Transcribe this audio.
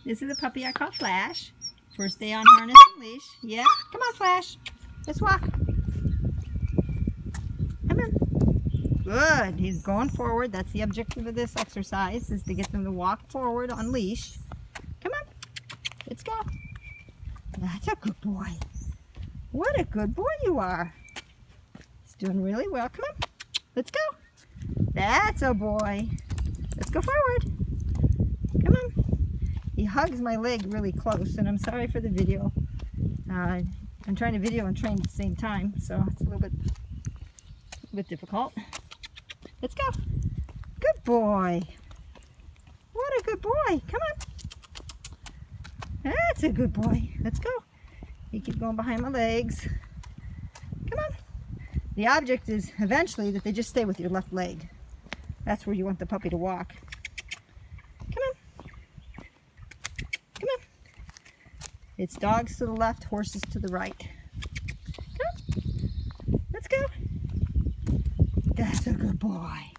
This is a puppy I call Flash. First day on harness and leash. Yeah, come on, Flash. Let's walk. Come on. Good. He's going forward. That's the objective of this exercise, is to get them to walk forward on leash. Come on. Let's go. That's a good boy. What a good boy you are. He's doing really well. Come on. Let's go. That's a boy. Let's go forward. Come on. He hugs my leg really close, and I'm sorry for the video. I'm trying to video and train at the same time, so it's a little bit difficult. Let's go. Good boy. What a good boy. Come on. That's a good boy. Let's go. You keep going behind my legs. Come on. The object is eventually that they just stay with your left leg. That's where you want the puppy to walk. Come on. Come on. It's dogs to the left, horses to the right. Come on. Let's go. That's a good boy.